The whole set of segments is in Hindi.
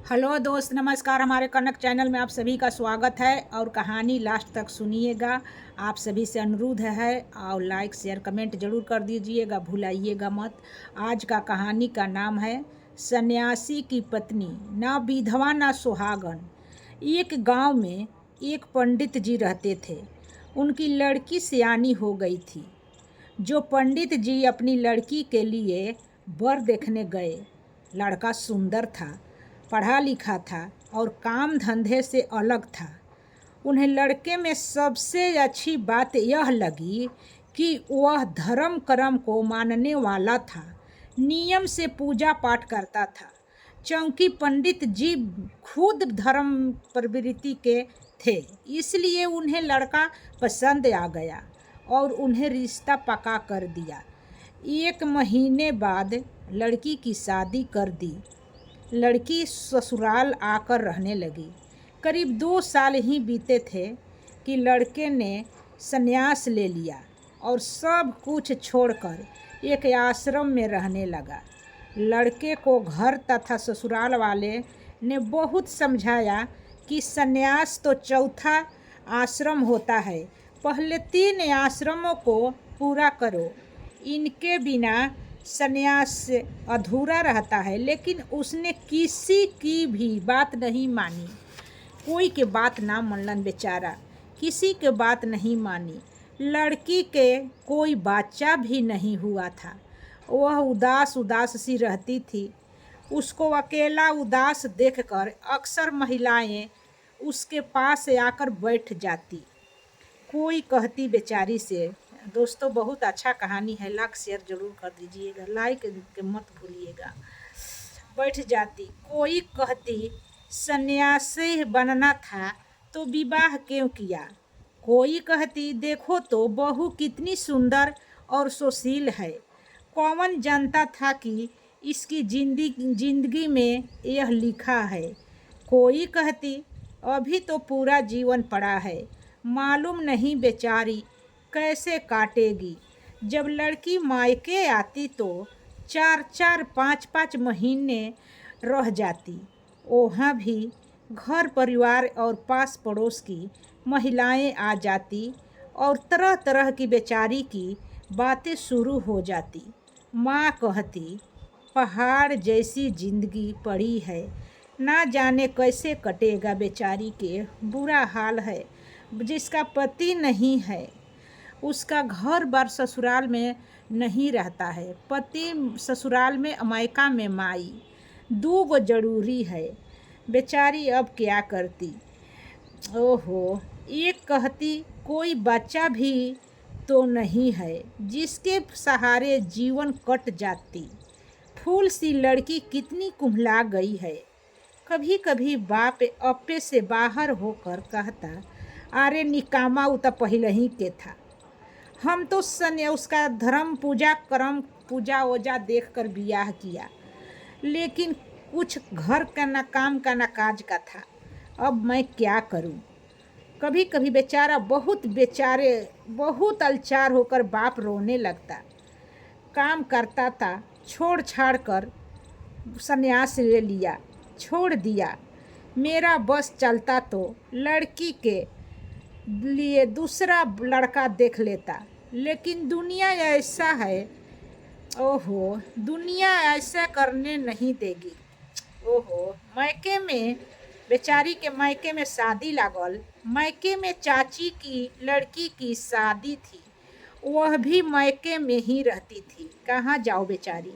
हेलो दोस्त, नमस्कार। हमारे कनक चैनल में आप सभी का स्वागत है और कहानी लास्ट तक सुनिएगा। आप सभी से अनुरोध है और लाइक शेयर कमेंट जरूर कर दीजिएगा, भुलाइएगा मत। आज का कहानी का नाम है सन्यासी की पत्नी, ना विधवा ना सुहागन। एक गांव में एक पंडित जी रहते थे। उनकी लड़की सयानी हो गई थी। जो पंडित जी अपनी लड़की के लिए वर देखने गए, लड़का सुंदर था, पढ़ा लिखा था और काम धंधे से अलग था। उन्हें लड़के में सबसे अच्छी बात यह लगी कि वह धर्म कर्म को मानने वाला था, नियम से पूजा पाठ करता था। चूंकि पंडित जी खुद धर्म प्रवृत्ति के थे, इसलिए उन्हें लड़का पसंद आ गया और उन्हें रिश्ता पक्का कर दिया। 1 महीने बाद लड़की की शादी कर दी। लड़की ससुराल आकर रहने लगी। करीब 2 साल ही बीते थे कि लड़के ने संन्यास ले लिया और सब कुछ छोड़कर एक आश्रम में रहने लगा। लड़के को घर तथा ससुराल वाले ने बहुत समझाया कि संन्यास तो चौथा आश्रम होता है, पहले 3 आश्रमों को पूरा करो, इनके बिना संन्यास अधूरा रहता है। लेकिन उसने किसी की भी बात नहीं मानी। कोई के बात ना मनलन बेचारा, किसी के बात नहीं मानी। लड़की के कोई बच्चा भी नहीं हुआ था। वह उदास उदास सी रहती थी। उसको अकेला उदास देखकर अक्सर महिलाएं उसके पास आकर बैठ जाती। कोई कहती बेचारी से, दोस्तों बहुत अच्छा कहानी है, लाइक शेयर जरूर कर दीजिएगा, लाइक के मत भूलिएगा। बैठ जाती। कोई कहती सन्यासी बनना था तो विवाह क्यों किया। कोई कहती देखो तो बहू कितनी सुंदर और सुशील है, कौन जानता था कि इसकी जिंदगी में यह लिखा है। कोई कहती अभी तो पूरा जीवन पड़ा है, मालूम नहीं बेचारी कैसे काटेगी। जब लड़की मायके आती तो 4-4 5-5 महीने रह जाती। वहाँ भी घर परिवार और पास पड़ोस की महिलाएं आ जाती और तरह तरह की बेचारी की बातें शुरू हो जाती। माँ कहती पहाड़ जैसी जिंदगी पड़ी है, ना जाने कैसे कटेगा, बेचारी के बुरा हाल है। जिसका पति नहीं है उसका घर बार ससुराल में नहीं रहता है, पति ससुराल में, मायका में माई, 2 गो जरूरी है। बेचारी अब क्या करती। ओहो, एक कहती कोई बच्चा भी तो नहीं है जिसके सहारे जीवन कट जाती। फूल सी लड़की कितनी कुम्हला गई है। कभी कभी बाप अपे से बाहर होकर कहता, अरे निकामा वो तो पहले ही के था, हम तो उसका धर्म पूजा कर्म पूजा वोजा देख कर ब्याह किया, लेकिन कुछ घर का ना काम का ना काज का था, अब मैं क्या करूं। कभी कभी बेचारे बहुत अलचार होकर बाप रोने लगता। काम करता था, छोड़ छाड़ कर संन्यास ले लिया, छोड़ दिया। मेरा बस चलता तो लड़की के लिए दूसरा लड़का देख लेता, लेकिन दुनिया ऐसा है। ओहो, दुनिया ऐसा करने नहीं देगी। ओहो, मायके में बेचारी के मायके में शादी लागल। मायके में चाची की लड़की की शादी थी, वह भी मायके में ही रहती थी। कहाँ जाओ बेचारी।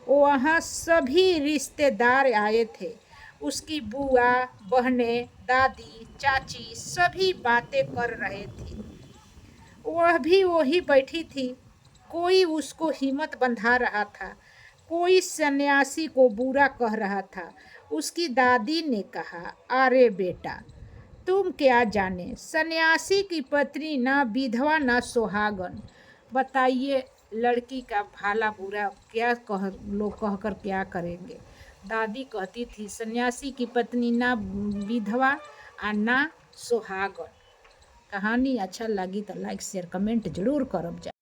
वहाँ सभी रिश्तेदार आए थे। उसकी बुआ, बहनें, दादी, चाची सभी बातें कर रहे थे। वह भी वही बैठी थी। कोई उसको हिम्मत बंधा रहा था, कोई सन्यासी को बुरा कह रहा था। उसकी दादी ने कहा, अरे बेटा तुम क्या जाने, सन्यासी की पत्नी ना विधवा ना सुहागन। बताइए लड़की का भला बुरा क्या लोग कहकर क्या करेंगे। दादी कहती थी सन्यासी की पत्नी ना विधवा और ना सुहागन। कहानी अच्छा लगी तो लाइक शेयर कमेंट जरूर करब जा।